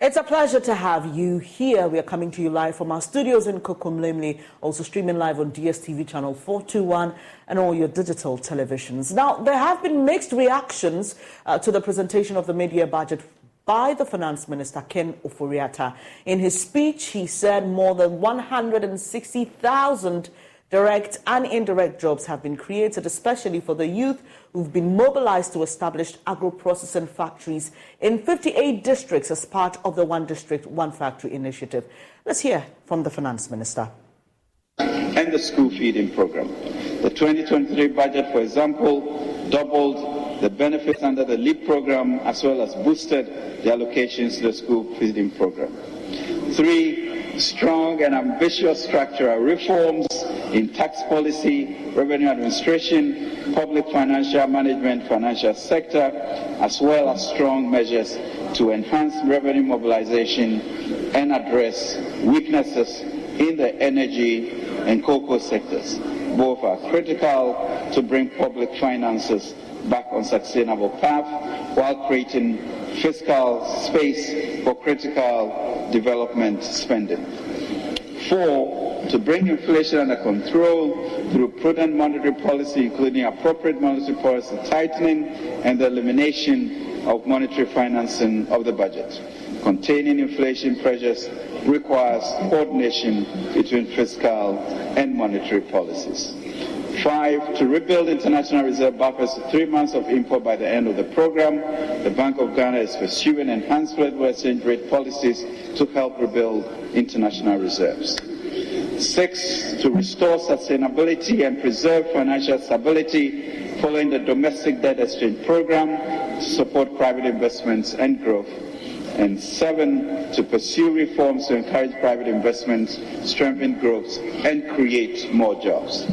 It's a pleasure to have you here. We are coming to you live from our studios in Kokomlemle, also streaming live on DSTV channel 421 and all your digital televisions. Now, there have been mixed reactions to the presentation of the mid-year budget by the Finance Minister, Ken Ofori-Atta. In his speech, he said more than 160,000 direct and indirect jobs have been created, especially for the youth who've been mobilized to establish agro-processing factories in 58 districts as part of the One District, One Factory initiative. Let's hear from the Finance Minister. And the school feeding program. The 2023 budget, for example, doubled the benefits under the LEAP program as well as boosted the allocations to the school feeding program. 3, strong and ambitious structural reforms in tax policy, revenue administration, public financial management, financial sector, as well as strong measures to enhance revenue mobilization and address weaknesses in the energy and cocoa sectors. Both are critical to bring public finances back on sustainable path while creating fiscal space for critical development spending. 4, to bring inflation under control through prudent monetary policy, including appropriate monetary policy tightening and the elimination of monetary financing of the budget. Containing inflation pressures requires coordination between fiscal and monetary policies. 5, to rebuild international reserve buffers to 3 months of import by the end of the program. The Bank of Ghana is pursuing enhanced foreign exchange rate policies to help rebuild international reserves. 6, to restore sustainability and preserve financial stability following the domestic debt exchange program to support private investments and growth. And 7, to pursue reforms to encourage private investments, strengthen growth, and create more jobs.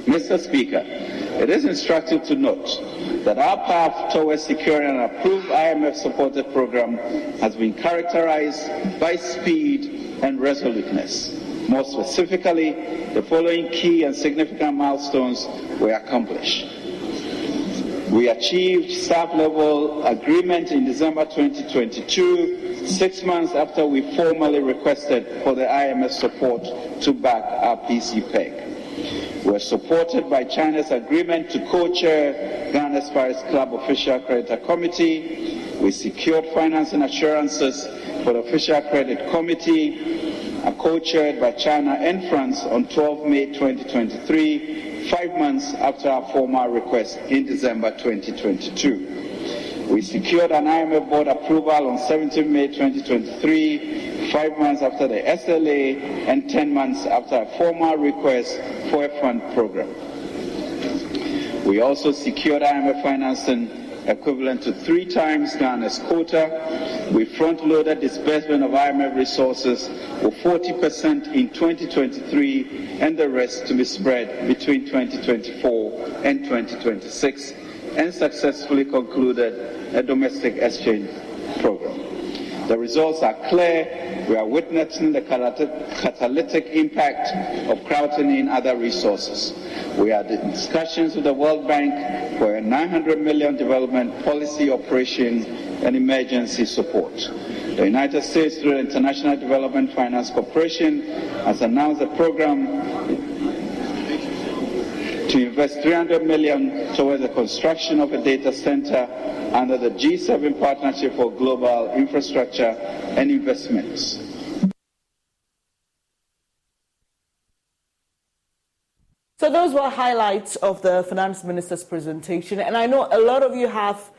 Mr. Speaker, it is instructive to note that our path towards securing an approved IMF-supported program has been characterized by speed and resoluteness. More specifically, the following key and significant milestones were accomplished. We achieved staff-level agreement in December 2022, 6 months after we formally requested for the IMF support to back our PCPEG. We were supported by China's agreement to co-chair Ghana's Paris Club Official Creditor Committee. We secured financing assurances for the Official Credit Committee, co-chaired by China and France on 12 May 2023, 5 months after our formal request in December 2022. We secured an IMF board approval on 17 May 2023, 5 months after the SLA and 10 months after a formal request for a fund program. We also secured IMF financing equivalent to 3 times Ghana's quota. We front-loaded disbursement of IMF resources for 40% in 2023 and the rest to be spread between 2024 and 2026, and successfully concluded a domestic exchange program. The results are clear. We are witnessing the catalytic impact of crowding in other resources. We are in discussions with the World Bank for a 900 million development policy operation and emergency support. The United States, through the International Development Finance Corporation, has announced a program to invest 300 million towards the construction of a data center under the G7 Partnership for Global Infrastructure and Investments. So those were highlights of the Finance Minister's presentation, and I know a lot of you have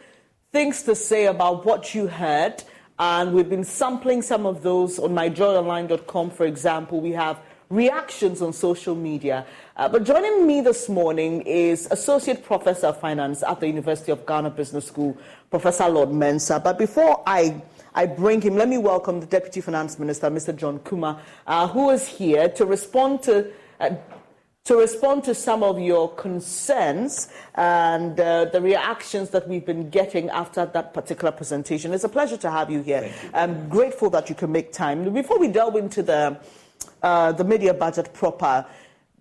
things to say about what you heard, and we've been sampling some of those on myjoyonline.com, for example. We have reactions on social media. But joining me this morning is Associate Professor of Finance at the University of Ghana Business School, Professor Lord Mensah. But before I bring him, let me welcome the Deputy Finance Minister, Mr. John Kuma, who is here to respond to some of your concerns and the reactions that we've been getting after that particular presentation. It's a pleasure to have you here. I'm grateful that you can make time. Before we delve into the mid-year budget proper,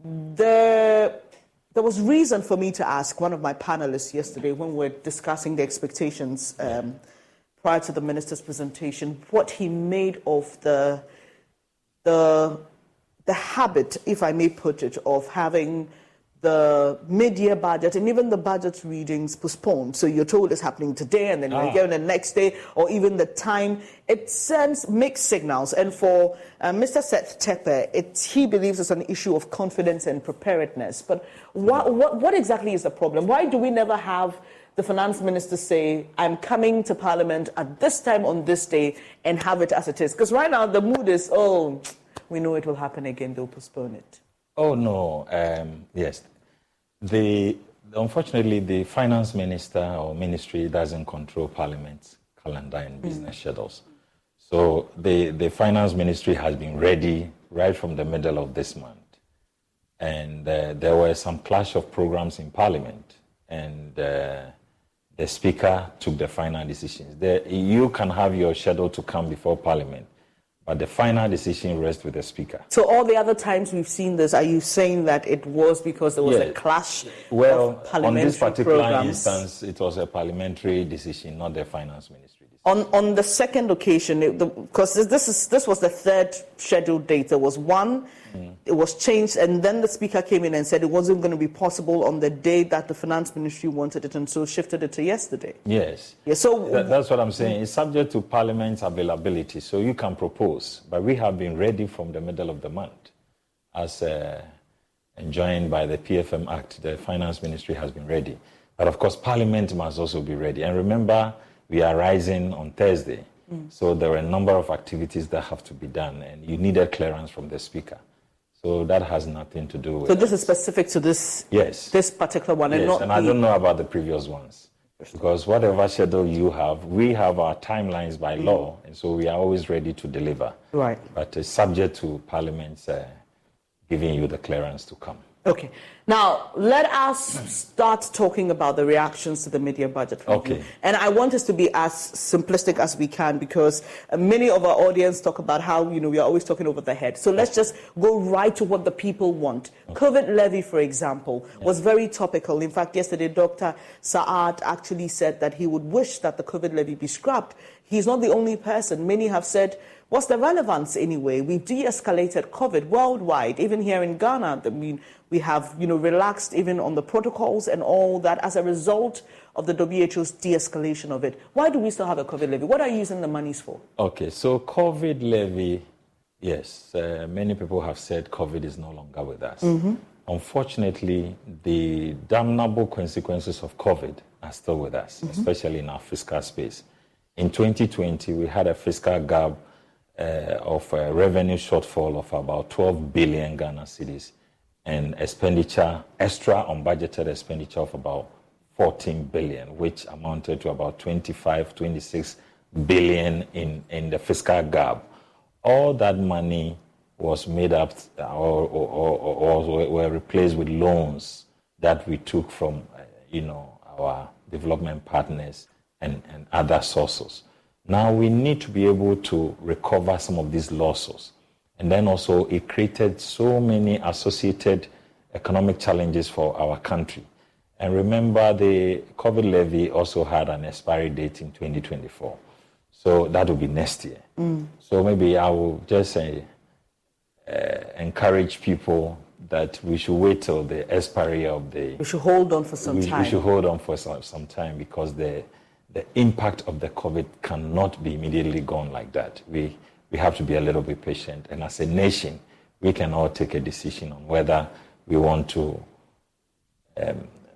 there was reason for me to ask one of my panelists yesterday when we were discussing the expectations prior to the minister's presentation, what he made of the habit, if I may put it, of having the mid-year budget and even the budget readings postponed. So you're told it's happening today and then you're given the next day, or even the time. It sends mixed signals. And for Mr. Seth Tepe, he believes it's an issue of confidence and preparedness. But what exactly is the problem? Why do we never have the finance minister say, I'm coming to Parliament at this time on this day, and have it as it is? Because right now the mood is, we know it will happen again, they'll postpone it. Oh, no. Yes. Unfortunately, the finance minister or ministry doesn't control Parliament's calendar and business schedules. So the finance ministry has been ready right from the middle of this month. And there were some clash of programs in Parliament. And the Speaker took the final decisions. You can have your schedule to come before Parliament, but the final decision rests with the Speaker. So all the other times we've seen this, are you saying that it was because there was a clash of parliamentary on this particular programs? instance, it was a parliamentary decision, not the finance ministry decision. On the second occasion, because this was the third scheduled date, there was one, it was changed, and then the Speaker came in and said it wasn't going to be possible on the day that the finance ministry wanted it, and so shifted it to yesterday. Yes. Yeah, so that's what I'm saying. It's subject to Parliament's availability, so you can propose. But we have been ready from the middle of the month. As enjoined by the PFM Act, the finance ministry has been ready. But of course, Parliament must also be ready. And remember, we are rising on Thursday. So there are a number of activities that have to be done, and you needed clearance from the Speaker. So that has nothing to do with... So this is specific to this particular one? Yes, and not I don't know about the previous ones. Because whatever schedule you have, we have our timelines by law, and so we are always ready to deliver. Right. But it's subject to Parliament's giving you the clearance to come. Okay. Now, let us start talking about the reactions to the mid-year budget review. Okay. And I want us to be as simplistic as we can, because many of our audience talk about how, we are always talking over the head. So let's just go right to what the people want. Okay. COVID levy, for example, was very topical. In fact, yesterday, Dr. Saad actually said that he would wish that the COVID levy be scrapped. He's not the only person. Many have said, what's the relevance anyway? We've de-escalated COVID worldwide. Even here in Ghana, we have, relaxed even on the protocols and all that as a result of the WHO's de-escalation of it. Why do we still have a COVID levy? What are you using the monies for? Okay, so COVID levy, yes, many people have said COVID is no longer with us. Unfortunately, the damnable consequences of COVID are still with us, especially in our fiscal space. In 2020, we had a fiscal gap of a revenue shortfall of about 12 billion Ghana cedis and expenditure, extra unbudgeted expenditure of about 14 billion, which amounted to about 26 billion in the fiscal gap. All that money was made up or were replaced with loans that we took from, our development partners and other sources. Now we need to be able to recover some of these losses. And then also it created so many associated economic challenges for our country. And remember, the COVID levy also had an expiry date in 2024. So that will be next year. So maybe I will just say, encourage people that we should wait till the expiry of the... We should hold on for some time. We should hold on for some time, because the impact of the COVID cannot be immediately gone like that. We have to be a little bit patient. And as a nation, we can all take a decision on whether we want to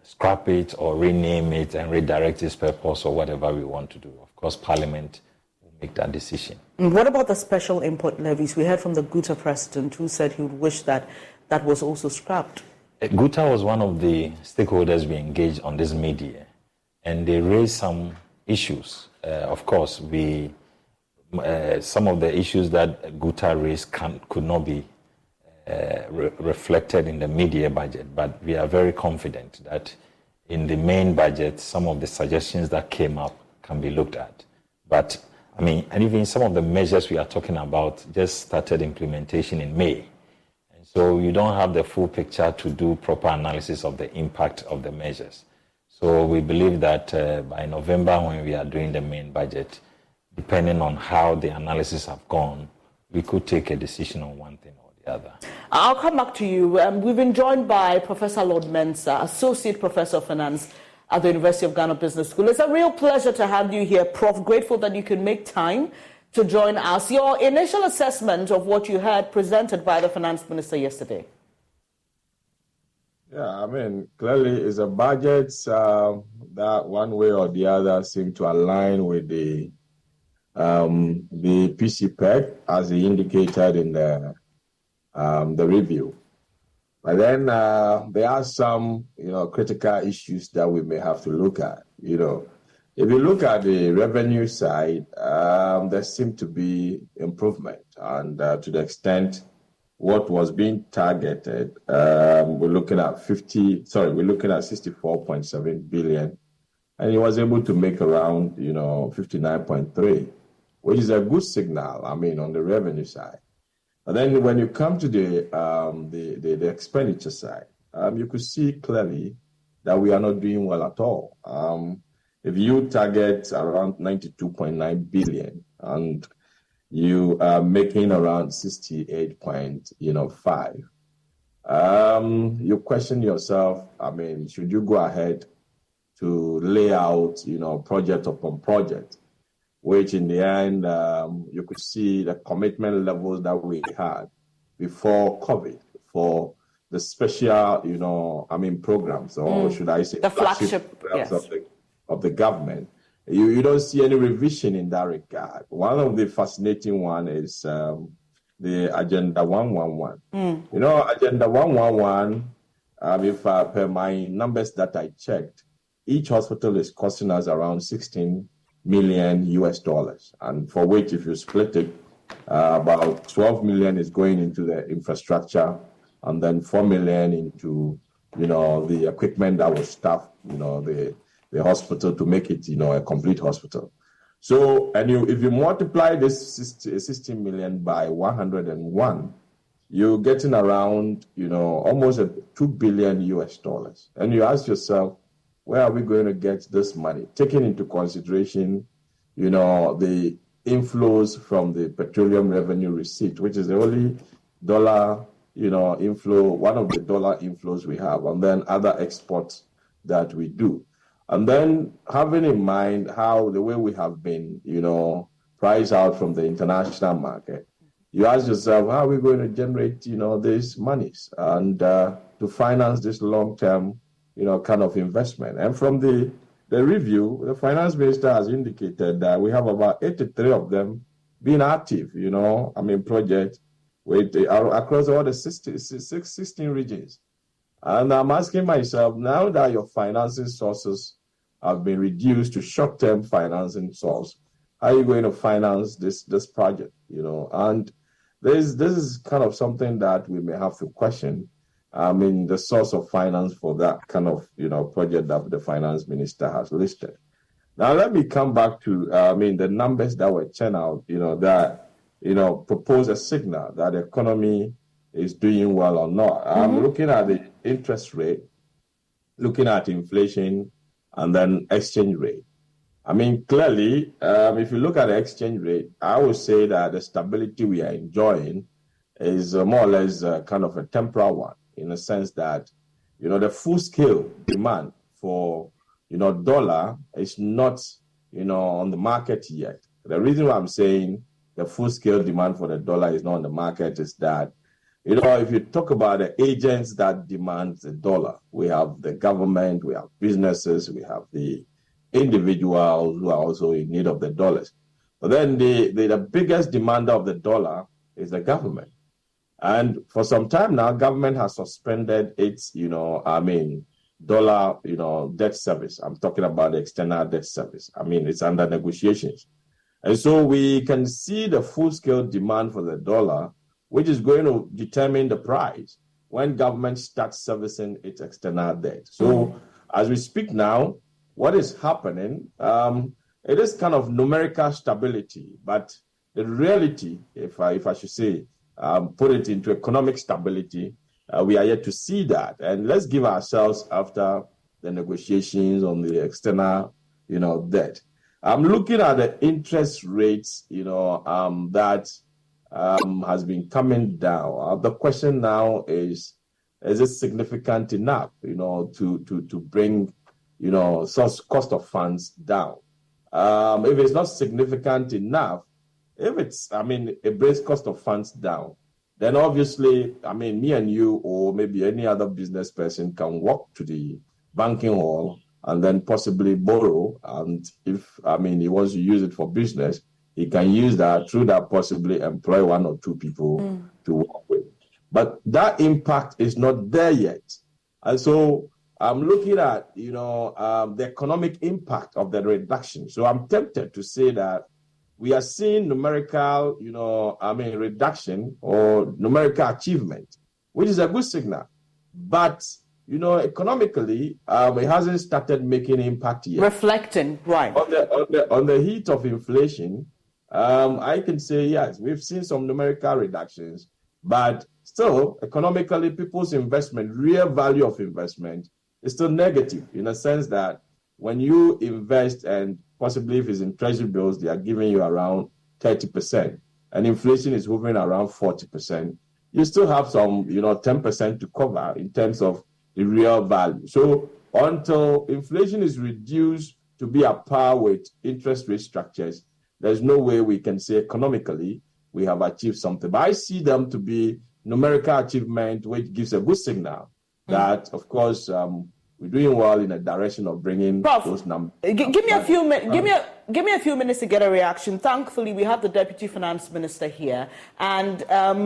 scrap it or rename it and redirect its purpose or whatever we want to do. Of course, Parliament will make that decision. What about the special import levies? We heard from the Guta president, who said he would wish that that was also scrapped. Guta was one of the stakeholders we engaged on this mid-year, and they raised some issues. Of course, some of the issues that Guta raised could not be reflected in the mid-year budget, but we are very confident that in the main budget, some of the suggestions that came up can be looked at. But, and even some of the measures we are talking about just started implementation in May. And so you don't have the full picture to do proper analysis of the impact of the measures. So we believe that by November, when we are doing the main budget, depending on how the analysis have gone, we could take a decision on one thing or the other. I'll come back to you. We've been joined by Professor Lord Mensah, Associate Professor of Finance at the University of Ghana Business School. It's a real pleasure to have you here, Prof. Grateful that you can make time to join us. Your initial assessment of what you heard presented by the Finance Minister yesterday. Yeah, I mean, clearly it's a budget that one way or the other seem to align with the PCPEC as he indicated in the review. But then there are some, critical issues that we may have to look at. If you look at the revenue side, there seemed to be improvement, and to the extent what was being targeted, we're looking at 64.7 billion, and he was able to make around 59.3, which is a good signal. I mean, on the revenue side. And then when you come to the expenditure side, you could see clearly that we are not doing well at all. If you target around 92.9 billion and you are making around 68.5, you question yourself, I mean, should you go ahead to lay out, project upon project, which in the end, you could see the commitment levels that we had before COVID for the special, programs, or should I say, the flagship programs of the government. You don't see any revision in that regard. One of the fascinating one is the Agenda 111. Agenda 111, if per my numbers that I checked, each hospital is costing us around $16 million, and for which, if you split it, about 12 million is going into the infrastructure, and then 4 million into the equipment that will staff the hospital to make it a complete hospital. So, and if you multiply this 16 million by 101, you're getting around almost $2 billion, and you ask yourself, where are we going to get this money? Taking into consideration, the inflows from the petroleum revenue receipt, which is the only dollar, inflow, one of the dollar inflows we have, and then other exports that we do. And then having in mind how the way we have been, priced out from the international market, you ask yourself, how are we going to generate, these monies and to finance this long-term kind of investment? And from the review, the finance minister has indicated that we have about 83 of them being active, projects across all the 16 regions. And I'm asking myself, now that your financing sources have been reduced to short-term financing source, how are you going to finance this project? And this is kind of something that we may have to question. The source of finance for that kind of, project that the finance minister has listed. Now, let me come back to, the numbers that were churned out, that, propose a signal that the economy is doing well or not. I'm looking at the interest rate, looking at inflation, and then exchange rate. Clearly, if you look at the exchange rate, I would say that the stability we are enjoying is more or less kind of a temporal one, in the sense that, the full-scale demand for, dollar is not, on the market yet. The reason why I'm saying the full-scale demand for the dollar is not on the market is that, if you talk about the agents that demand the dollar, we have the government, we have businesses, we have the individuals who are also in need of the dollars. But then the biggest demander of the dollar is the government. And for some time now, government has suspended its, dollar, debt service. I'm talking about the external debt service. It's under negotiations. And so we can see the full-scale demand for the dollar, which is going to determine the price when government starts servicing its external debt. So as we speak now, what is happening, it is kind of numerical stability, but the reality, if I should say, put it into economic stability, we are yet to see that. And let's give ourselves, after the negotiations on the external, debt, I'm looking at the interest rates, that has been coming down. The question now is it significant enough, to bring, cost of funds down? If it's not significant enough, it brings cost of funds down, then obviously, me and you or maybe any other business person can walk to the banking hall and then possibly borrow. And if, he wants to use it for business, he can use that, through that possibly employ one or two people to work with. But that impact is not there yet. And so I'm looking at, the economic impact of the reduction. So I'm tempted to say that we are seeing numerical, reduction or numerical achievement, which is a good signal. But, economically, it hasn't started making impact yet. Reflecting, right. On the heat of inflation, I can say, yes, we've seen some numerical reductions, but still, economically, people's investment, real value of investment, is still negative, in a sense that when you invest, and possibly if it's in treasury bills, they are giving you around 30%, and inflation is hovering around 40%, you still have some, 10% to cover in terms of the real value. So until inflation is reduced to be at par with interest rate structures, there's no way we can say economically we have achieved something. But I see them to be numerical achievement, which gives a good signal that, of course, we're doing well in a direction of bringing those numbers. Give me a few minutes to get a reaction. Thankfully, we have the Deputy Finance Minister here, and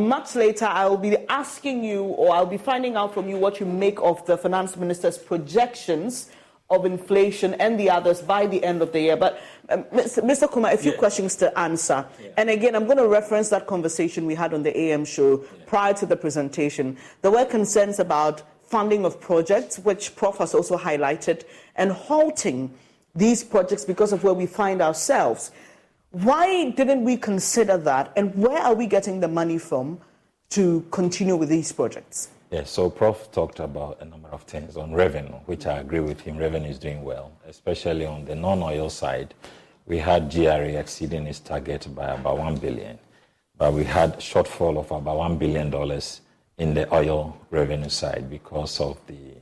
much later I will be asking you, or I'll be finding out from you, what you make of the Finance Minister's projections of inflation and the others by the end of the year. But Mr. Kumar, a few questions to answer. Yeah. And again, I'm going to reference that conversation we had on the AM show prior to the presentation. There were concerns about funding of projects, which Prof has also highlighted, and halting these projects because of where we find ourselves. Why didn't we consider that, and where are we getting the money from to continue with these projects? Yes, so Prof talked about a number of things on revenue, which I agree with him. Revenue is doing well, especially on the non-oil side. We had GRA exceeding its target by about $1 billion, but we had shortfall of about $1 billion in the oil revenue side because of the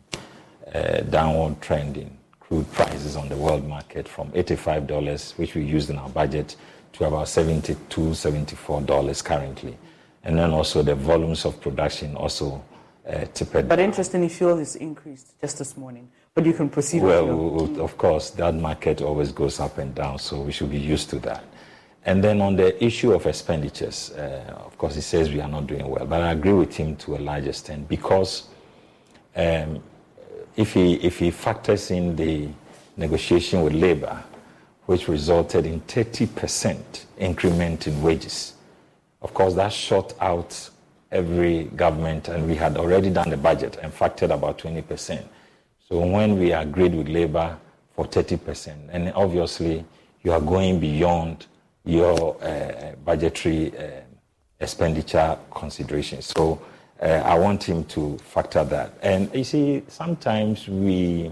downward trend in crude prices on the world market from $85, which we used in our budget, to about $72, $74 currently. And then also the volumes of production also tipped. But interestingly, fuel is increased just this morning. But you can proceed. Well, of course, that market always goes up and down, so we should be used to that. And then on the issue of expenditures, of course, he says we are not doing well. But I agree with him to a large extent, because if he factors in the negotiation with Labour, which resulted in 30% increment in wages, of course, that shot out every government, and we had already done the budget and factored about 20%. So when we agreed with Labour for 30%, and obviously you are going beyond your budgetary expenditure considerations. So I want him to factor that. And you see, sometimes we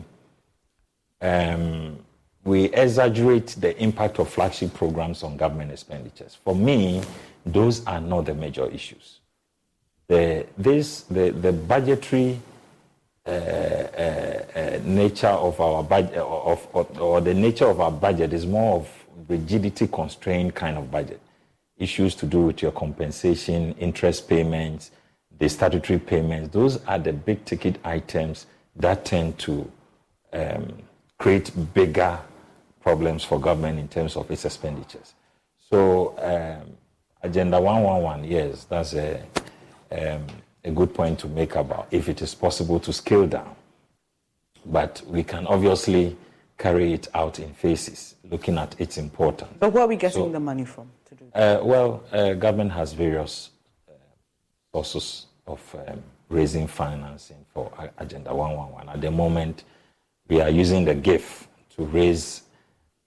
exaggerate the impact of flagship programs on government expenditures. For me, those are not the major issues. The budgetary nature of our budget, or the nature of our budget, is more of rigidity constrained kind of budget. Issues to do with your compensation, interest payments, the statutory payments, those are the big ticket items that tend to create bigger problems for government in terms of its expenditures. So Agenda 111, yes, that's a good point to make about if it is possible to scale down. But we can obviously carry it out in phases, looking at its importance. But where are we getting the money from to do that? Government has various sources of raising financing for Agenda 111. At the moment, we are using the GIF to raise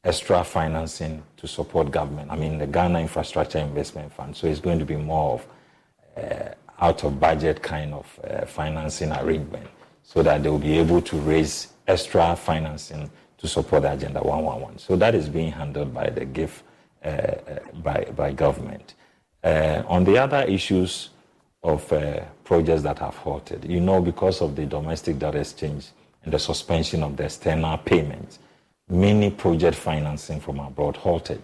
extra financing to support government. I mean, the Ghana Infrastructure Investment Fund. So it's going to be more of out-of-budget kind of financing arrangement, so that they will be able to raise extra financing to support the Agenda 111. So that is being handled by the GIF, by government. On the other issues of projects that have halted, because of the domestic debt exchange and the suspension of the external payments, many project financing from abroad halted.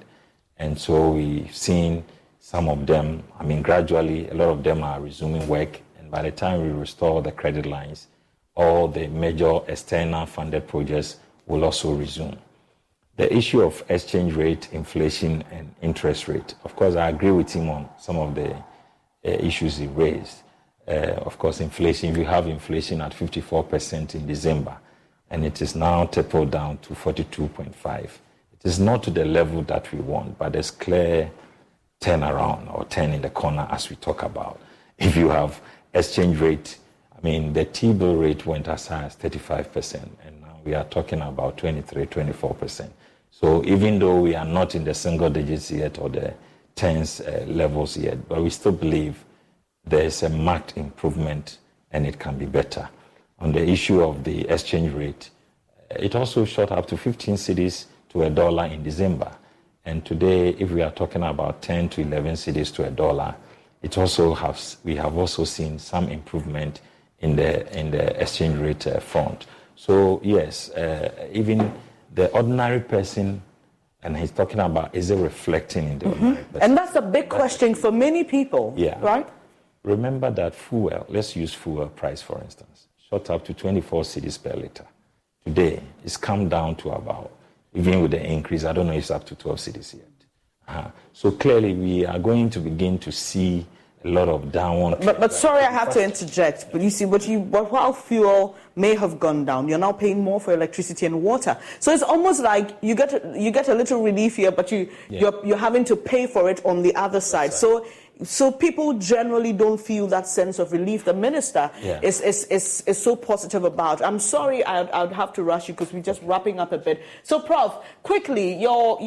And so we've seen some of them, gradually, a lot of them are resuming work. And by the time we restore the credit lines, all the major external funded projects will also resume. The issue of exchange rate, inflation, and interest rate. Of course, I agree with him on some of the issues he raised. Of course, inflation, if you have inflation at 54% in December, and it is now tapered down to 42.5%. It is not to the level that we want, but there's clear turnaround or turn in the corner as we talk about. If you have exchange rate, the T-bill rate went as high as 35%, and now we are talking about 23-24%. So even though we are not in the single digits yet or the tens levels yet, but we still believe there is a marked improvement and it can be better. On the issue of the exchange rate, it also shot up to 15 cedis to $1 in December. And today, if we are talking about 10 to 11 cedis to $1, we have also seen some improvement in the exchange rate front. So yes, even the ordinary person, and he's talking about, is it reflecting in the ordinary person? And that's a big question for many people, right? Remember that fuel, let's use fuel price for instance, shot up to 24 cedis per liter. Today, it's come down to about, even with the increase, I don't know if it's up to 12 cedis yet. So clearly, we are going to begin to see a lot of downward. But sorry, I have to interject. But you see, while fuel may have gone down, you're now paying more for electricity and water. So it's almost like you get a little relief here, but you're having to pay for it on the other side. So people generally don't feel that sense of relief. The minister is so positive about. I'm sorry, I'd have to rush you because we're just wrapping up a bit. So, Prof, quickly, your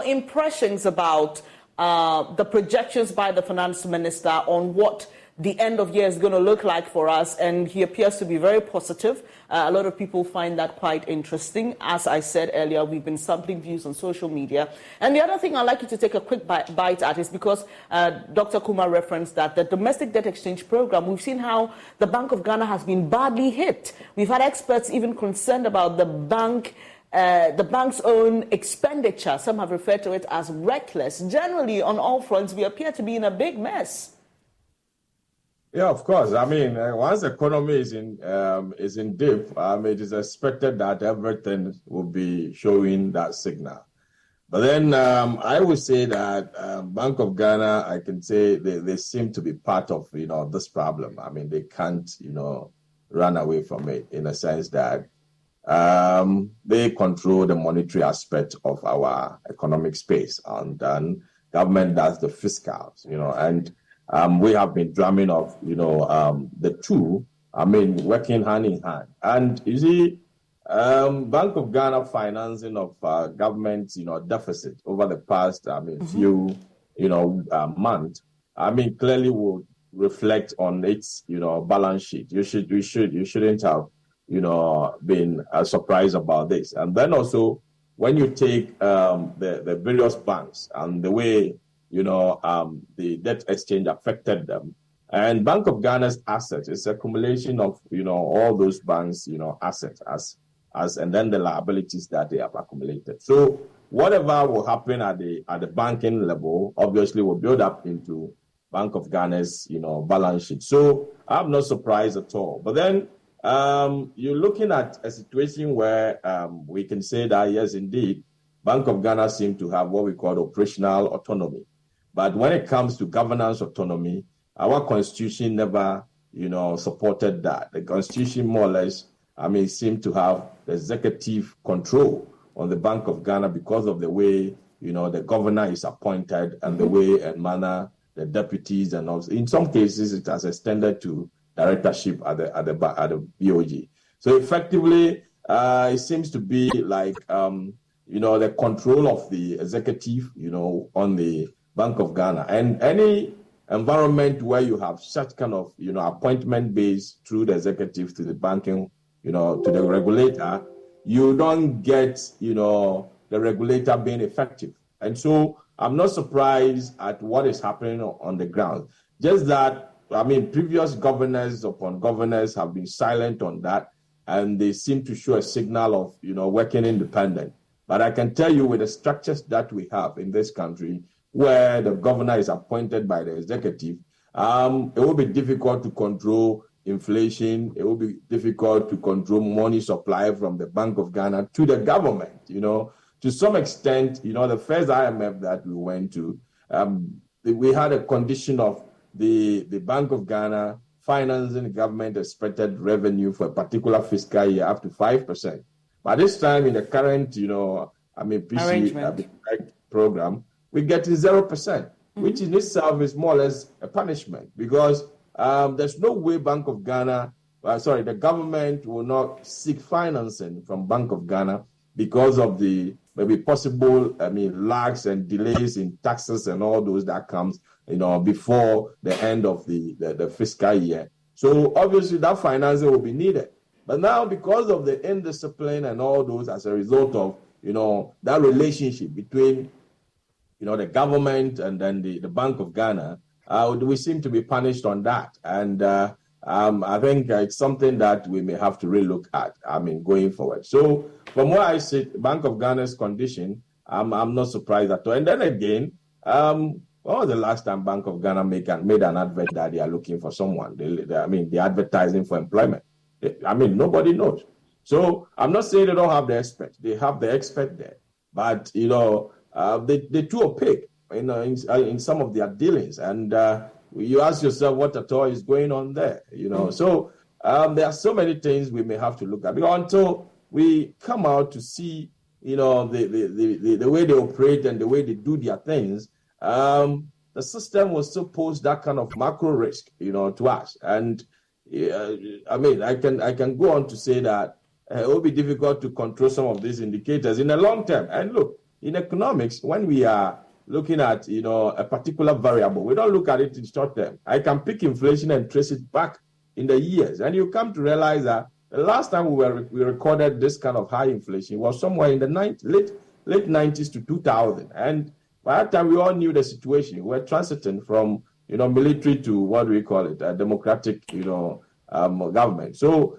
impressions about the projections by the finance minister on what the end of year is going to look like for us, and he appears to be very positive. A lot of people find that quite interesting. As I said earlier, we've been sampling views on social media. And the other thing I'd like you to take a quick bite at is because Dr. Kumar referenced that the domestic debt exchange program, we've seen how the Bank of Ghana has been badly hit. We've had experts even concerned about the bank's own expenditure. Some have referred to it as reckless. Generally, on all fronts, we appear to be in a big mess. Yeah, of course. Once the economy is in dip, it is expected that everything will be showing that signal. But then I would say that Bank of Ghana, I can say they seem to be part of this problem. They can't run away from it in a sense that they control the monetary aspect of our economic space, and then government does the fiscals, and we have been drumming of, the two, working hand in hand. And you see, Bank of Ghana financing of government, deficit over the past, few, months, clearly will reflect on its, balance sheet. You shouldn't have, been surprised about this. And then also, when you take the various banks and the way, the debt exchange affected them, and Bank of Ghana's assets is accumulation of, all those banks, assets and then the liabilities that they have accumulated. So whatever will happen at the banking level, obviously will build up into Bank of Ghana's, balance sheet. So I'm not surprised at all. But then you're looking at a situation where we can say that, yes, indeed, Bank of Ghana seems to have what we call operational autonomy. But when it comes to governance autonomy, our constitution never, supported that. The constitution more or less, seemed to have the executive control on the Bank of Ghana because of the way, the governor is appointed and the way and manner the deputies, and also in some cases it has extended to directorship at the BOG. So effectively, it seems to be like the control of the executive, on the Bank of Ghana, and any environment where you have such kind of appointment based through the executive to the banking to the regulator, you don't get, the regulator being effective. And so I'm not surprised at what is happening on the ground. Just that, previous governors upon governors have been silent on that, and they seem to show a signal of, working independent. But I can tell you, with the structures that we have in this country, where the governor is appointed by the executive, it will be difficult to control inflation. It will be difficult to control money supply from the Bank of Ghana to the government. To some extent, the first IMF that we went to, we had a condition of the Bank of Ghana financing the government expected revenue for a particular fiscal year up to 5%. But this time in the current, PC program, we get 0%, which in itself is more or less a punishment, because there's no way the government will not seek financing from Bank of Ghana because of the maybe possible, lags and delays in taxes and all those that comes, before the end of the fiscal year. So obviously that financing will be needed. But now, because of the indiscipline and all those, as a result of, that relationship between, the government and then the Bank of Ghana, we seem to be punished on that. And I think it's something that we may have to relook at, going forward. So from where I sit, Bank of Ghana's condition, I'm not surprised at all. And then again, when was the last time Bank of Ghana made an advert that they are looking for someone? They're advertising for employment. Nobody knows. So I'm not saying they don't have the expert. They have the expert there. But, they're too opaque, in some of their dealings. And you ask yourself what at all is going on there, So there are so many things we may have to look at. Because until we come out to see, the way they operate and the way they do their things, the system will still pose that kind of macro risk, to us. And I can go on to say that it will be difficult to control some of these indicators in the long term. And look, in economics, when we are looking at, a particular variable, we don't look at it in short term. I can pick inflation and trace it back in the years. And you come to realize that the last time we recorded this kind of high inflation was somewhere in the late 90s to 2000. And by that time, we all knew the situation. We were transiting from, military to what do we call it, a democratic, government. So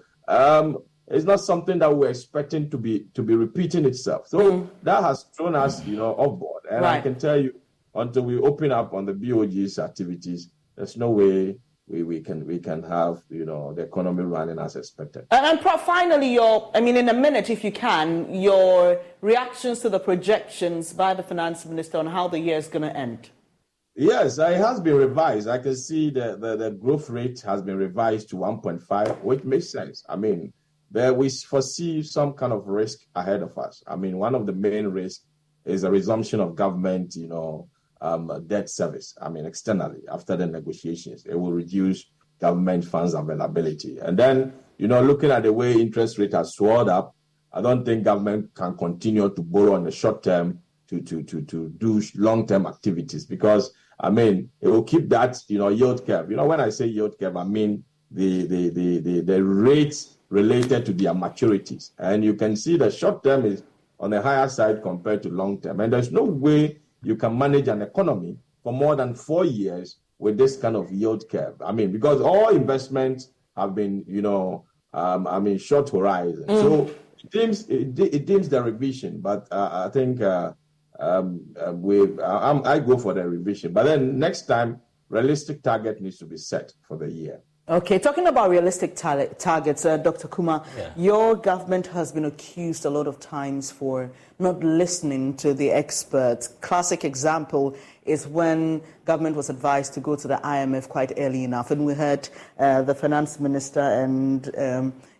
it's not something that we're expecting to be repeating itself. So that has thrown us, off board. And right. I can tell you, until we open up on the BOG's activities, there's no way we can have, the economy running as expected. And finally, in a minute, if you can, your reactions to the projections by the finance minister on how the year is going to end. Yes, it has been revised. I can see the growth rate has been revised to 1.5, which makes sense. We foresee some kind of risk ahead of us. One of the main risks is a resumption of government, debt service, externally after the negotiations. It will reduce government funds availability. And then, looking at the way interest rate has soared up, I don't think government can continue to borrow in the short term to do long-term activities, because, it will keep that, yield curve. When I say yield curve, the rates related to their maturities. And you can see the short term is on the higher side compared to long term. And there's no way you can manage an economy for more than 4 years with this kind of yield curve. Because all investments have been, short horizon. So it dims the revision, but I think I go for the revision. But then next time, realistic target needs to be set for the year. Okay, talking about realistic targets, Dr. Kumar, your government has been accused a lot of times for not listening to the experts. Classic example is when government was advised to go to the IMF quite early enough, and we heard the finance minister and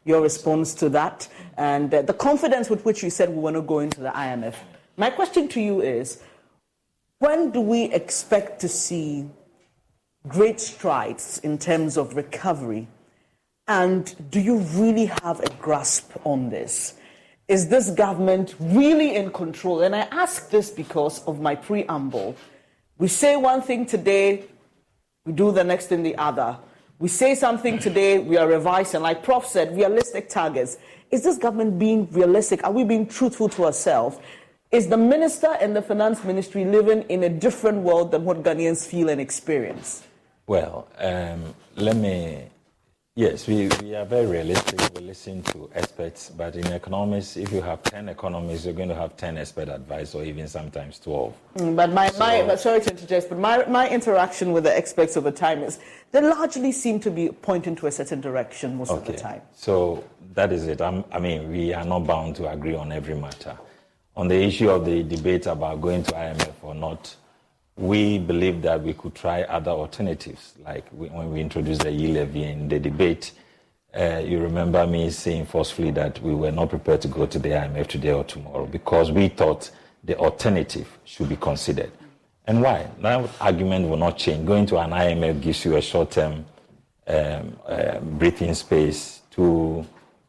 your response to that, and the confidence with which you said we were not going to the IMF. My question to you is, when do we expect to see great strides in terms of recovery? And do you really have a grasp on this? Is this government really in control? And I ask this because of my preamble. We say one thing today, we do the next thing the other. We say something today, we are revising. Like Prof said, realistic targets. Is this government being realistic? Are we being truthful to ourselves? Is the minister and the finance ministry living in a different world than what Ghanaians feel and experience? Well, yes, we are very realistic. We listen to experts, but in economics, if you have 10 economists, you're going to have 10 expert advice, or even sometimes 12. But sorry to interject, but my interaction with the experts over time is they largely seem to be pointing to a certain direction most of the time. So that is it. We are not bound to agree on every matter. On the issue of the debate about going to IMF or not, we believe that we could try other alternatives, like when we introduced the e-levy in the debate. You remember me saying forcefully that we were not prepared to go to the IMF today or tomorrow because we thought the alternative should be considered. And why? That argument will not change. Going to an IMF gives you a short-term breathing space to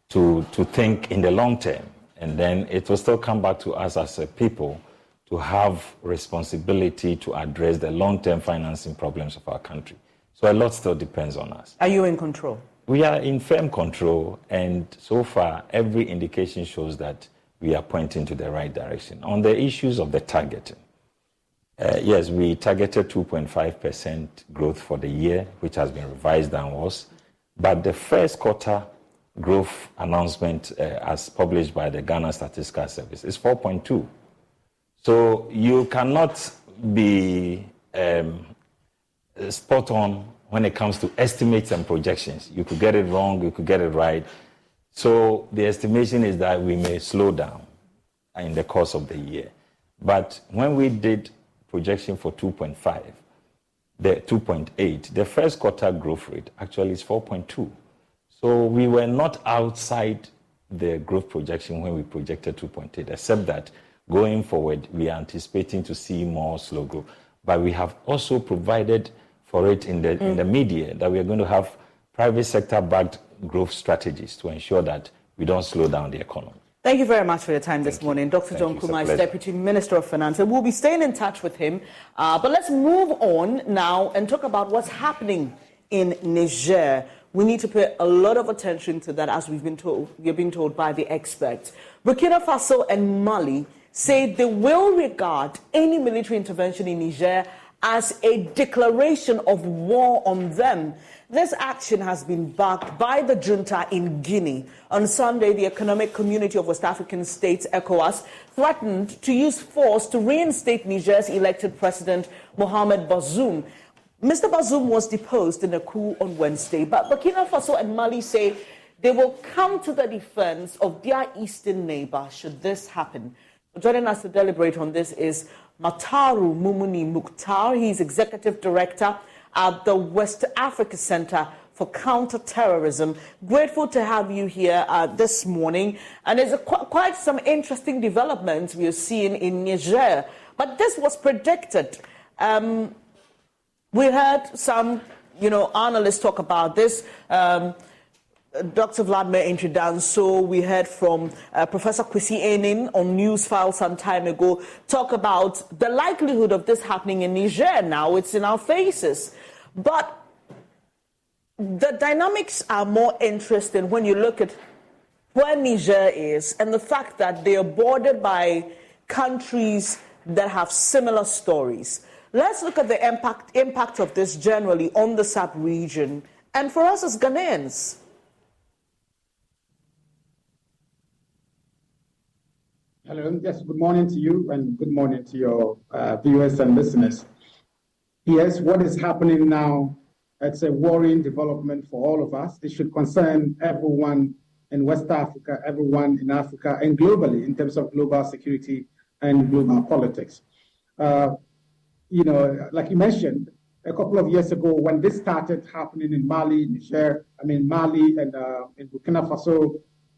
think in the long term. And then it will still come back to us as a people to have responsibility to address the long-term financing problems of our country. So a lot still depends on us. Are you in control? We are in firm control, and so far every indication shows that we are pointing to the right direction. On the issues of the targeting, yes, we targeted 2.5% growth for the year, which has been revised downwards, but the first quarter growth announcement as published by the Ghana Statistical Service is 4.2. So you cannot be spot on when it comes to estimates and projections. You could get it wrong, you could get it right. So the estimation is that we may slow down in the course of the year. But when we did projection for 2.5, the 2.8, the first quarter growth rate actually is 4.2. So we were not outside the growth projection when we projected 2.8, except that going forward, we are anticipating to see more slow growth. But we have also provided for it in the media that we are going to have private sector-backed growth strategies to ensure that we don't slow down the economy. Thank you very much for your time this morning. Dr. John Kumah is Deputy Minister of Finance, and we'll be staying in touch with him. But let's move on now and talk about what's happening in Niger. We need to pay a lot of attention to that, as we've been told by the experts. Burkina Faso and Mali say they will regard any military intervention in Niger as a declaration of war on them. This action has been backed by the junta in Guinea. On Sunday, the Economic Community of West African States, ECOWAS, threatened to use force to reinstate Niger's elected president, Mohamed Bazoum. Mr. Bazoum was deposed in a coup on Wednesday, but Burkina Faso and Mali say they will come to the defense of their eastern neighbor should this happen. Joining us to deliberate on this is Mataru Mumuni Mukhtar. He's Executive Director at the West Africa Center for Counterterrorism. Grateful to have you here this morning. And there's quite some interesting developments we are seeing in Niger. But this was predicted. We heard some, analysts talk about this. Dr. Vladimir Intridanso, we heard from Professor Kwesi Enin on Newsfile some time ago, talk about the likelihood of this happening in Niger now. It's in our faces. But the dynamics are more interesting when you look at where Niger is and the fact that they are bordered by countries that have similar stories. Let's look at the impact of this generally on the sub-region and for us as Ghanaians. Hello, yes, good morning to you and good morning to your viewers and listeners. Yes, what is happening now, it's a worrying development for all of us. It should concern everyone in West Africa, everyone in Africa, and globally in terms of global security and global politics. Like you mentioned, a couple of years ago when this started happening in Mali and in Burkina Faso,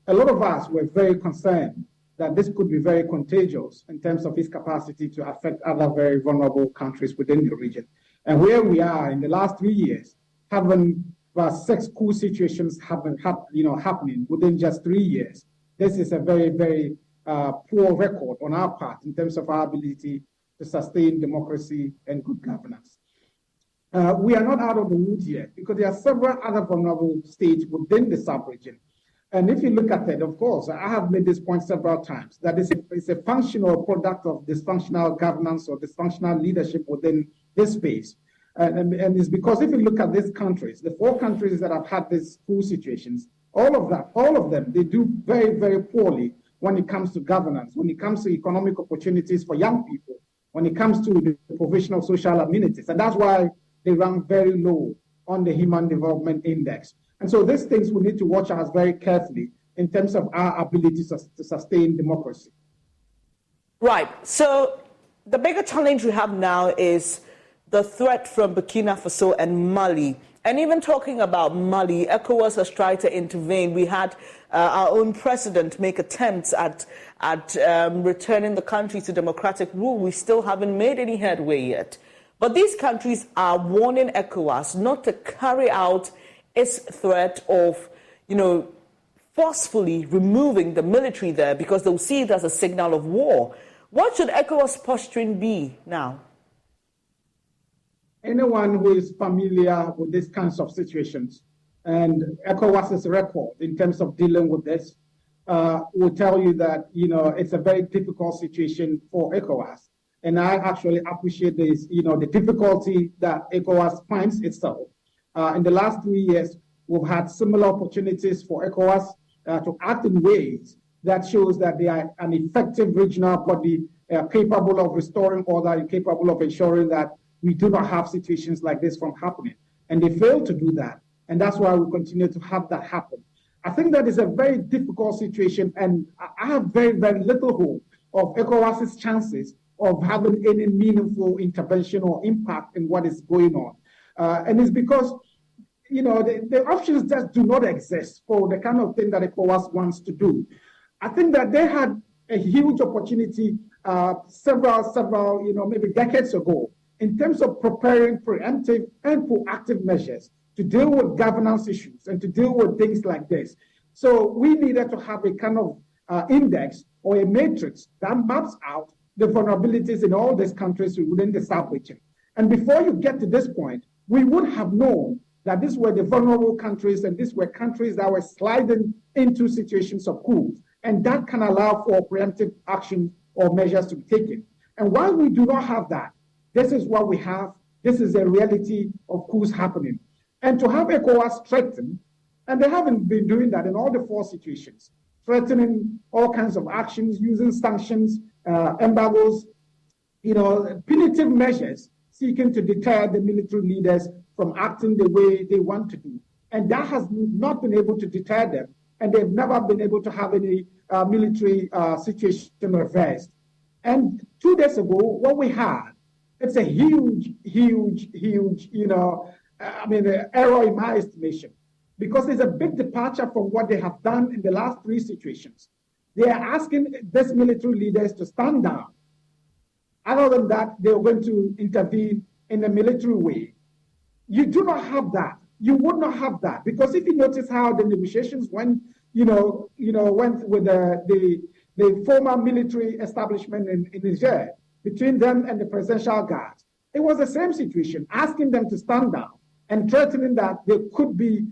a lot of us were very concerned that this could be very contagious in terms of its capacity to affect other very vulnerable countries within the region. And where we are in the last 3 years, having about 6 coup situations happening within just 3 years, this is a very, very poor record on our part in terms of our ability to sustain democracy and good governance. we are not out of the woods yet because there are several other vulnerable states within the sub-region. And if you look at it, of course, I have made this point several times, that it's a functional product of dysfunctional governance or dysfunctional leadership within this space. And it's because if you look at these countries, the 4 countries that have had these coup situations, all of them, they do very, very poorly when it comes to governance, when it comes to economic opportunities for young people, when it comes to the provision of social amenities. And that's why they rank very low on the Human Development Index. And so these things we need to watch out very carefully in terms of our ability to sustain democracy. Right. So the bigger challenge we have now is the threat from Burkina Faso and Mali. And even talking about Mali, ECOWAS has tried to intervene. We had our own president make attempts at returning the country to democratic rule. We still haven't made any headway yet. But these countries are warning ECOWAS not to carry out its threat of, forcefully removing the military there because they'll see it as a signal of war. What should ECOWAS posturing be now? Anyone who is familiar with these kinds of situations and ECOWAS's record in terms of dealing with this will tell you that, it's a very difficult situation for ECOWAS. And I actually appreciate this, the difficulty that ECOWAS finds itself. In the last 3 years, we've had similar opportunities for ECOWAS to act in ways that shows that they are an effective regional body capable of restoring order and capable of ensuring that we do not have situations like this from happening. And they failed to do that. And that's why we continue to have that happen. I think that is a very difficult situation, and I have very, very little hope of ECOWAS's chances of having any meaningful intervention or impact in what is going on. And it's because, the options just do not exist for the kind of thing that ECOWAS wants to do. I think that they had a huge opportunity several, maybe decades ago in terms of preparing preemptive and proactive measures to deal with governance issues and to deal with things like this. So we needed to have a kind of index or a matrix that maps out the vulnerabilities in all these countries within the sub-region. And before you get to this point, we would have known that these were the vulnerable countries and these were countries that were sliding into situations of coups. And that can allow for preemptive action or measures to be taken. And while we do not have that, this is what we have. This is a reality of coups happening. And to have ECOWAS threaten, and they haven't been doing that in all the 4 situations, threatening all kinds of actions, using sanctions, embargoes, punitive measures, seeking to deter the military leaders from acting the way they want to do. And that has not been able to deter them, and they've never been able to have any military situation reversed. And 2 days ago, what we had, it's a huge, error in my estimation, because there's a big departure from what they have done in the last 3 situations. They are asking these military leaders to stand down. Other than that, they're going to intervene in a military way. You do not have that. You would not have that, because if you notice how the negotiations went, went with the former military establishment in Niger, between them and the presidential guards, it was the same situation, asking them to stand down and threatening that they could be,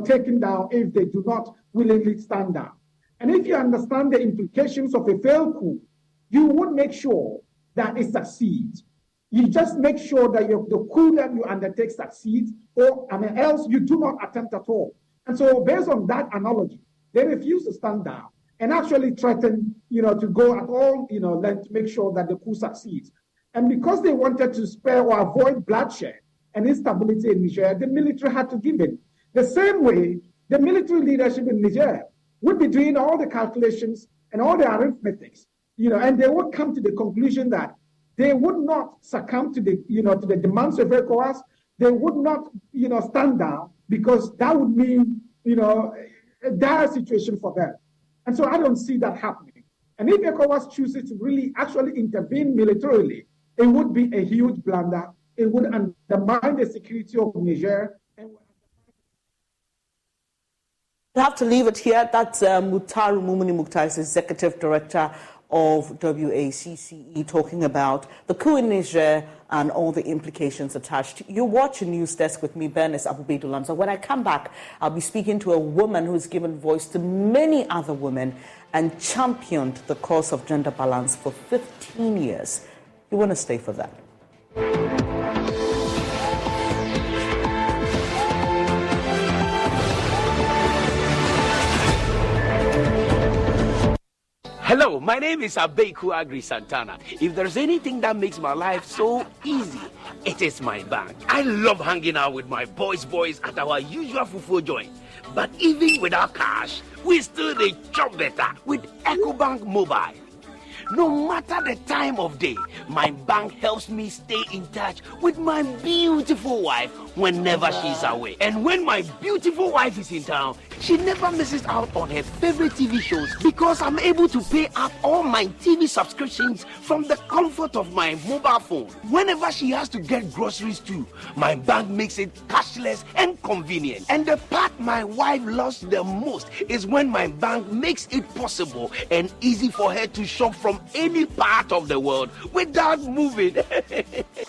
taken down if they do not willingly stand down. And if you understand the implications of a failed coup, you would make sure that it succeeds. You just make sure that the coup that you undertake succeeds, or else you do not attempt at all. And so based on that analogy, they refuse to stand down and actually threaten, to go at all, length to make sure that the coup succeeds. And because they wanted to spare or avoid bloodshed and instability in Niger, the military had to give in. The same way, the military leadership in Niger would be doing all the calculations and all the arithmetics, and they would come to the conclusion that they would not succumb to the demands of ECOWAS. They would not, stand down, because that would mean, a dire situation for them. And so I don't see that happening. And if ECOWAS chooses to really actually intervene militarily, it would be a huge blunder. It would undermine the security of Niger. We have to leave it here. That's Mutaru Mumuni Mukhtar, is Executive Director of WACCE, talking about the coup in Niger and all the implications attached. You watch a news desk with me, Bernice Abubedulam. So when I come back, I'll be speaking to a woman who's given voice to many other women and championed the cause of gender balance for 15 years. You want to stay for that. Hello, my name is Abeku Agri Santana. If there's anything that makes my life so easy, it is my bank. I love hanging out with my boys at our usual fufu joint. But even without cash, we still dey chop better with EcoBank Mobile. No matter the time of day, my bank helps me stay in touch with my beautiful wife whenever she's away. And when my beautiful wife is in town, she never misses out on her favorite TV shows because I'm able to pay up all my TV subscriptions from the comfort of my mobile phone. Whenever she has to get groceries too, my bank makes it cashless and convenient. And the part my wife loves the most is when my bank makes it possible and easy for her to shop from any part of the world without moving.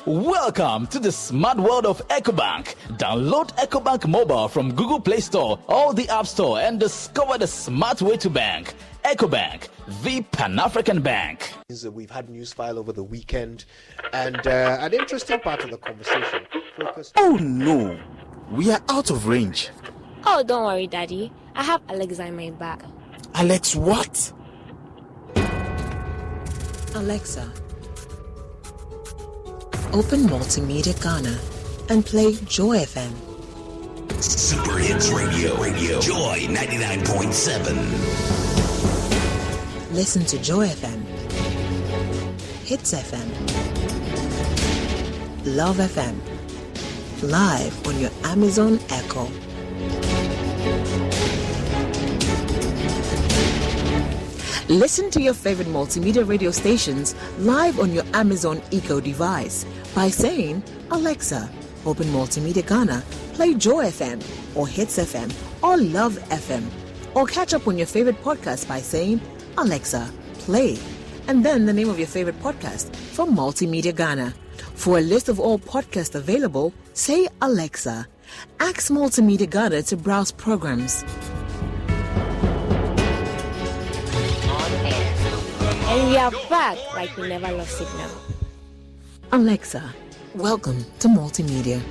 Welcome to the smart world of EcoBank. Download EcoBank Mobile from Google Play Store or the App Store and discover the smart way to bank. EcoBank, the Pan-African bank. We've had news file over the weekend, and an interesting part of the conversation focused. Oh no, we are out of range. Oh, don't worry, Daddy. I have Alexa in my bag. Alex, what? Alexa, open Multimedia Ghana and play Joy FM. Super Hits Radio, Joy 99.7. Listen to Joy FM, Hits FM, Love FM, live on your Amazon Echo. Listen to your favorite multimedia radio stations live on your Amazon Echo device by saying, Alexa, open Multimedia Ghana, play Joy FM or Hits FM or Love FM. Or catch up on your favorite podcast by saying, Alexa, play, and then the name of your favorite podcast from Multimedia Ghana. For a list of all podcasts available, say Alexa. Ask Multimedia Ghana to browse programs. And we are back like we never lost signal. Alexa, welcome to Multimedia.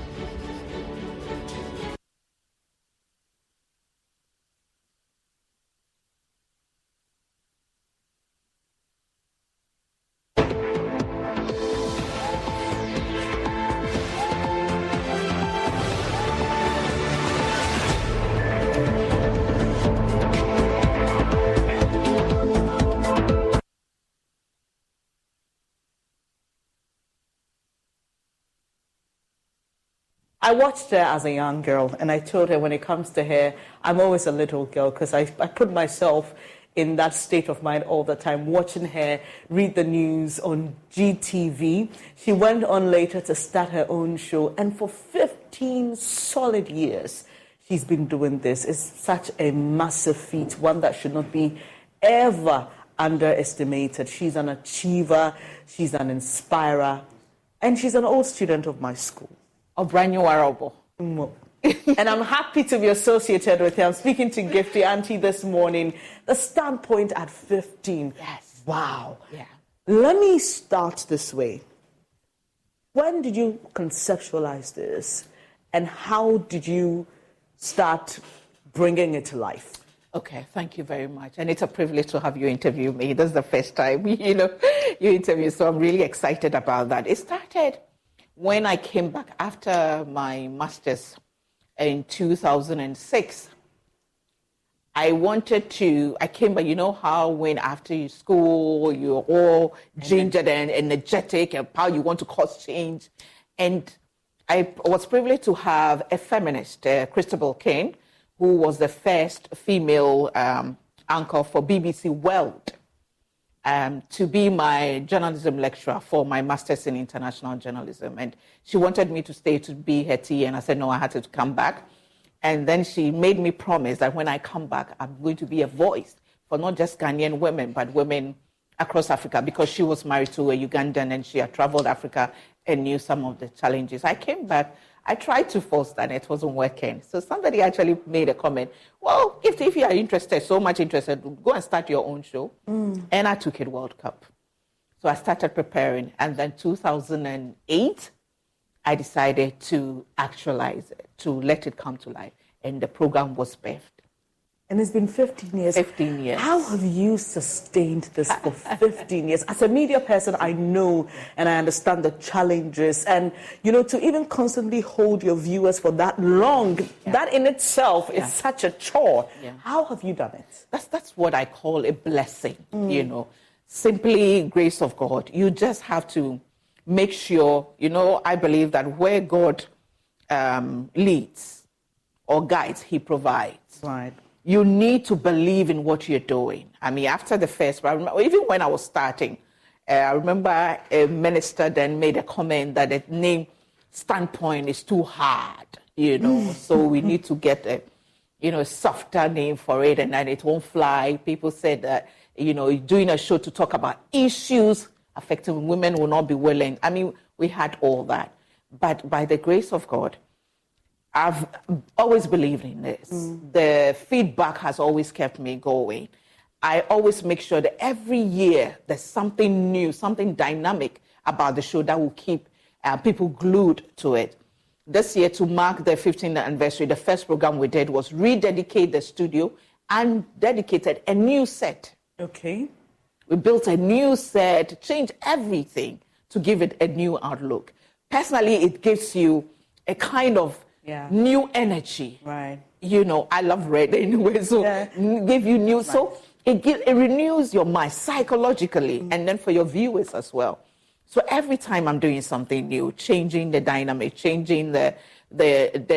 I watched her as a young girl, and I told her when it comes to hair, I'm always a little girl because I put myself in that state of mind all the time, watching her read the news on GTV. She went on later to start her own show, and for 15 solid years, she's been doing this. It's such a massive feat, one that should not be ever underestimated. She's an achiever, she's an inspirer, and she's an old student of my school. Obranyo Warabo. And I'm happy to be associated with her. I'm speaking to Gifty Auntie this morning. The standpoint at 15. Yes. Wow. Yeah. Let me start this way. When did you conceptualize this? And how did you start bringing it to life? Okay, thank you very much. And it's a privilege to have you interview me. This is the first time, you interview, so I'm really excited about that. It started when I came back after my master's in 2006. I came back, you know how when after school, you're all gingered and energetic and how you want to cause change. And I was privileged to have a feminist, Christabel Kane, who was the first female anchor for BBC World, to be my journalism lecturer for my master's in international journalism. And she wanted me to stay to be her TA, and I said, no, I had to come back. And then she made me promise that when I come back, I'm going to be a voice for not just Ghanaian women, but women across Africa because she was married to a Ugandan and she had traveled Africa and knew some of the challenges. I came back. I tried to force that, and it wasn't working. So somebody actually made a comment, well, if you are interested, so much interested, go and start your own show. And I took it World Cup. So I started preparing. And then 2008, I decided to actualize it, to let it come to life. And the program was birthed. And it's been 15 years. 15 years. How have you sustained this for 15 years? As a media person, I know and I understand the challenges. And, to even constantly hold your viewers for that long, that in itself is such a chore. Yeah. How have you done it? That's what I call a blessing, Simply grace of God. You just have to make sure, I believe that where God leads or guides, he provides. Right. You need to believe in what you're doing. I mean, after the first, even when I was starting, I remember a minister then made a comment that the name Standpoint is too hard, so we need to get a softer name for it and then it won't fly. People said that, doing a show to talk about issues affecting women will not be willing. I mean, we had all that. But by the grace of God, I've always believed in this. The feedback has always kept me going. I always make sure that every year there's something new, something dynamic about the show that will keep people glued to it. This year, to mark the 15th anniversary, the first program we did was rededicate the studio and dedicated a new set. Okay. We built a new set, changed everything to give it a new outlook. Personally, it gives you a kind of new energy. Right. I love red anyway, so give you new. Right. So it renews your mind psychologically and then for your viewers as well. So every time I'm doing something new, changing the dynamic, changing the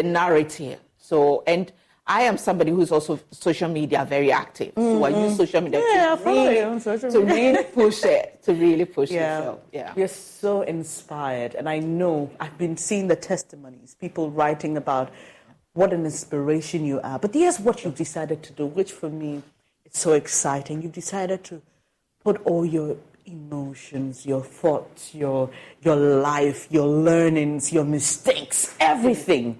narrative. So, and I am somebody who's also social media very active. So I use social media to really push it, So, You're so inspired. And I know I've been seeing the testimonies, people writing about what an inspiration you are. But here's what you've decided to do, which for me is so exciting. You've decided to put all your emotions, your thoughts, your life, your learnings, your mistakes, everything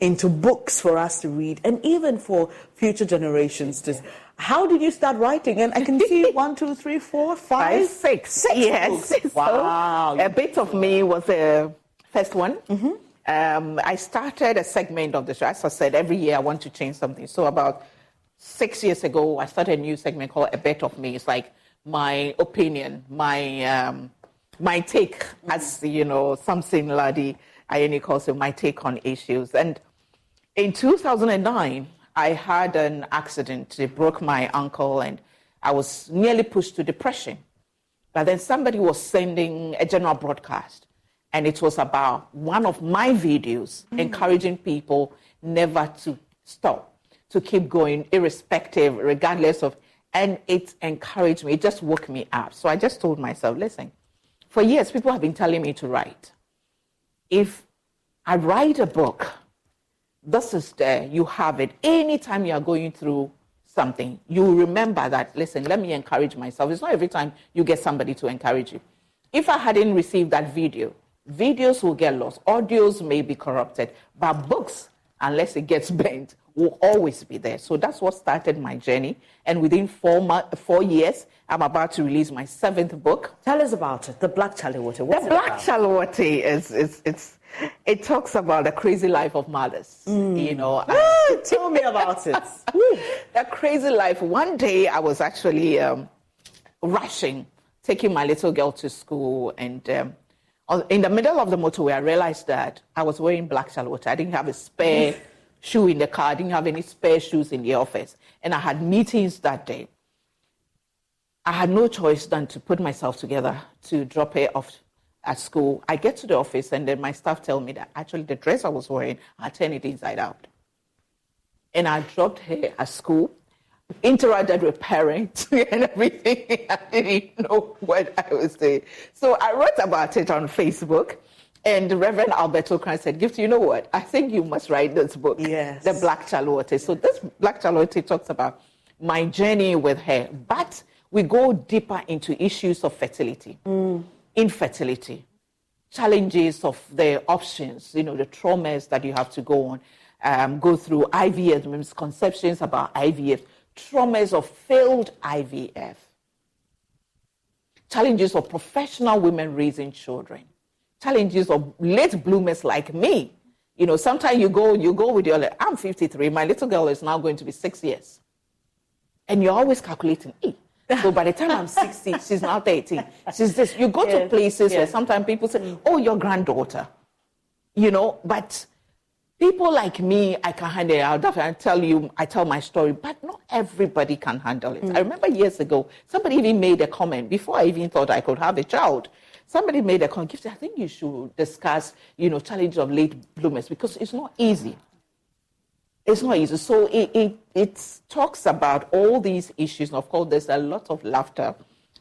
into books for us to read and even for future generations to. How did you start writing? And I can see 1, 2, 3, 4, 5, 6. 6 yes. books. Wow. So, A Bit of Me was the first one. I started a segment of the show. As I said, every year I want to change something. So about 6 years ago, I started a new segment called A Bit of Me. It's like my opinion, my take, as Samson Ladi Ayeni calls it, my take on issues. And in 2009, I had an accident. It broke my ankle, and I was nearly pushed to depression. But then somebody was sending a general broadcast, and it was about one of my videos encouraging people never to stop, to keep going, irrespective, regardless of. And it encouraged me. It just woke me up. So I just told myself, listen, for years, people have been telling me to write. If I write a book, this is there. You have it. Anytime you are going through something, you remember that, listen, let me encourage myself. It's not every time you get somebody to encourage you. If I hadn't received that video, videos will get lost. Audios may be corrupted. But books, unless it gets bent, will always be there. So that's what started my journey. And within 4 years, I'm about to release my 7th book. Tell us about it, The Black Chalewote. What's The Black Chalewote it talks about the crazy life of mothers. Tell me about it. The crazy life. One day I was actually rushing, taking my little girl to school, and in the middle of the motorway, I realized that I was wearing black chalewote. I didn't have a spare shoe in the car. I didn't have any spare shoes in the office. And I had meetings that day. I had no choice than to put myself together to drop her off at school. I get to the office, and then my staff tell me that actually the dress I was wearing, I turned it inside out. And I dropped her at school, interacted with parents and everything. I didn't know what I was saying. So I wrote about it on Facebook. And Reverend Alberto Kran said, Gift, you know what? I think you must write this book, yes. The Black Chalewote. So this Black Chalewote talks about my journey with her, but we go deeper into issues of fertility, infertility, challenges of the options, the traumas that you have to go through, IVF, misconceptions about IVF, traumas of failed IVF, challenges of professional women raising children, challenges of late bloomers like me. Sometimes you go with your, I'm 53, my little girl is now going to be 6 years. And you're always calculating, so by the time I'm 60, she's now 13. She's this. You go to places where sometimes people say, oh, your granddaughter. But people like me, I can handle it. I'll definitely I tell my story, but not everybody can handle it. I remember years ago, somebody even made a comment, before I even thought I could have a child. Somebody made a comment, I think you should discuss, challenges of late bloomers, because it's not easy. It's not easy. So it talks about all these issues. And of course, there's a lot of laughter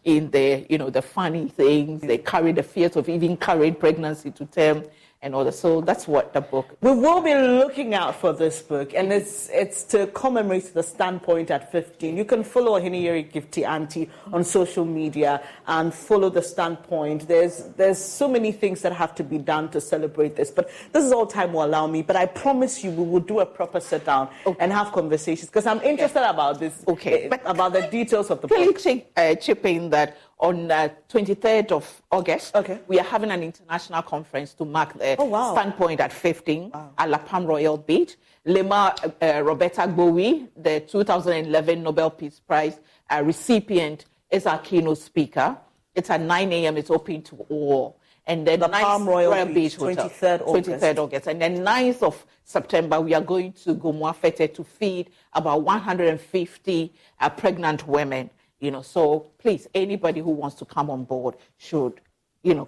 in there, the funny things. They carry the fears of even carrying pregnancy to term and all that. So that's what the book. We will be looking out for this book, and it's to commemorate the Standpoint at 15. You can follow Hiniyeri Gifty Auntie on social media and follow the Standpoint. There's so many things that have to be done to celebrate this, but this is all time will allow me. But I promise you, we will do a proper sit down and have conversations, because I'm interested about this. About the details of the book. Chip in that on 23rd of August, we are having an international conference to mark the Standpoint at 15 at La Palme Royal Beach. Lema Roberta Bowie, the 2011 Nobel Peace Prize recipient, is our keynote speaker. It's at 9 a.m. It's open to all. And then the Palm Royal Beach, Hotel, 23rd August. And then 9th of September, we are going to Gomoa Fete to feed about 150 pregnant women. So please, anybody who wants to come on board should,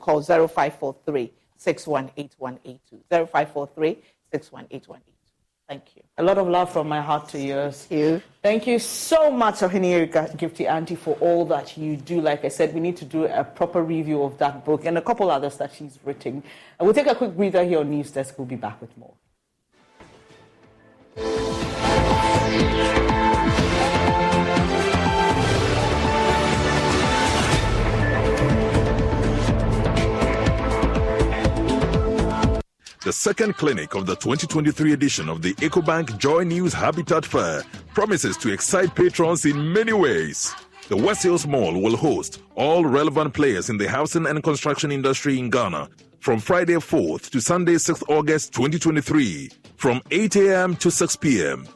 call 0543 618182. 0543 618182. Thank you. A lot of love from my heart to yours. Thank you. Thank you so much, Hiniyeri Gifty Auntie, for all that you do. Like I said, we need to do a proper review of that book and a couple others that she's written. And we'll take a quick breather here on News Desk. We'll be back with more. The second clinic of the 2023 edition of the EcoBank Joy News Habitat Fair promises to excite patrons in many ways. The West Hills Mall will host all relevant players in the housing and construction industry in Ghana from Friday 4th to Sunday 6th August 2023 from 8 a.m. to 6 p.m.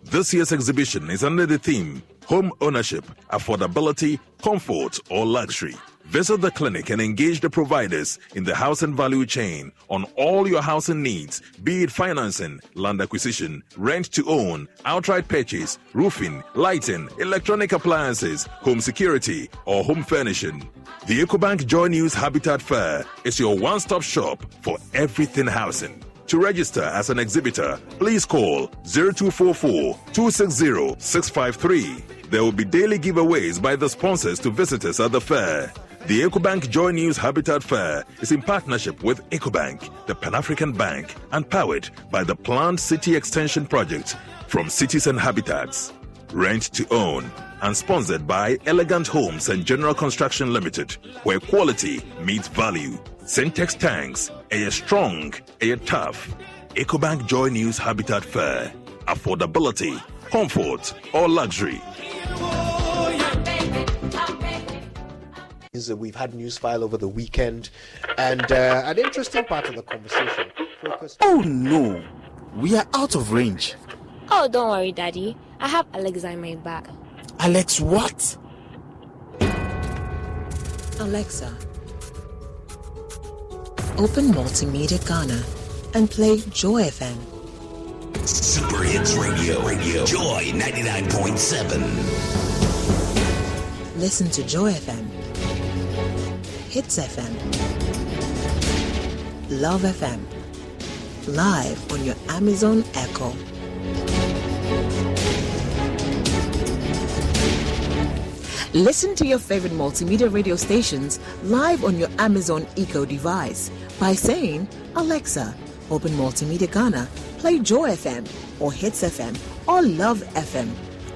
This year's exhibition is under the theme Home Ownership, Affordability, Comfort or Luxury. Visit the clinic and engage the providers in the housing value chain on all your housing needs, be it financing, land acquisition, rent to own, outright purchase, roofing, lighting, electronic appliances, home security, or home furnishing. The EcoBank Joy News Habitat Fair is your one-stop shop for everything housing. To register as an exhibitor, please call 0244 260 653. There will be daily giveaways by the sponsors to visitors at the fair. The EcoBank Joy News Habitat Fair is in partnership with EcoBank, the Pan-African Bank, and powered by the Planned City Extension Project from Cities and Habitats. Rent to own, and sponsored by Elegant Homes and General Construction Limited, where quality meets value. Syntex tanks, a strong, a tough. EcoBank Joy News Habitat Fair. Affordability, comfort, or luxury. We've had news file over the weekend, and an interesting part of the conversation focused. Oh no, we are out of range. Oh, don't worry, Daddy. I have Alexa in my bag. Alex, what? Alexa, open Multimedia Ghana and play Joy FM. Super Hits Radio. Joy 99.7. Listen to Joy FM, Hits FM, Love FM, live on your Amazon Echo. Listen to your favorite multimedia radio stations live on your Amazon Echo device by saying, Alexa, open Multimedia Ghana, play Joy FM or Hits FM or Love FM.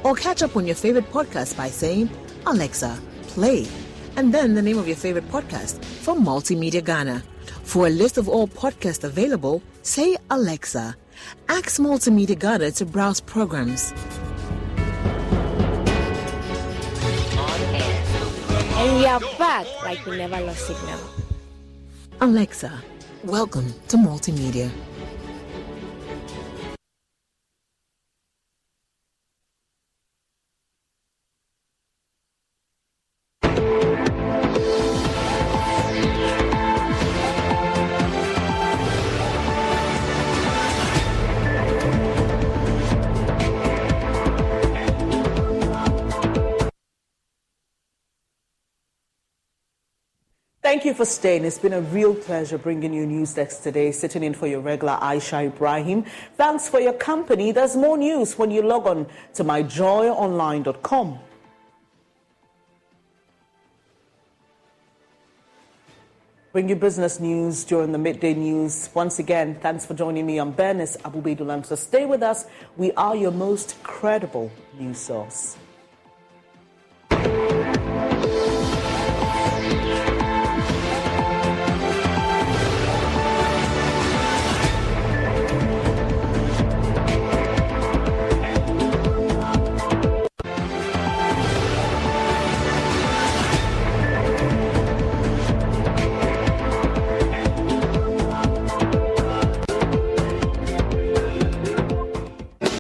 Or catch up on your favorite podcast by saying, Alexa, play, and then the name of your favorite podcast from Multimedia Ghana. For a list of all podcasts available, say Alexa. Ask Multimedia Ghana to browse programs. And we are back like we never lost signal. Alexa, welcome to Multimedia. Thank you for staying. It's been a real pleasure bringing you News Desk today, sitting in for your regular Aisha Ibrahim. Thanks for your company. There's more news when you log on to myjoyonline.com. Bring you business news during the midday news. Once again, thanks for joining me. I'm Bernice Abubedulam. So stay with us. We are your most credible news source.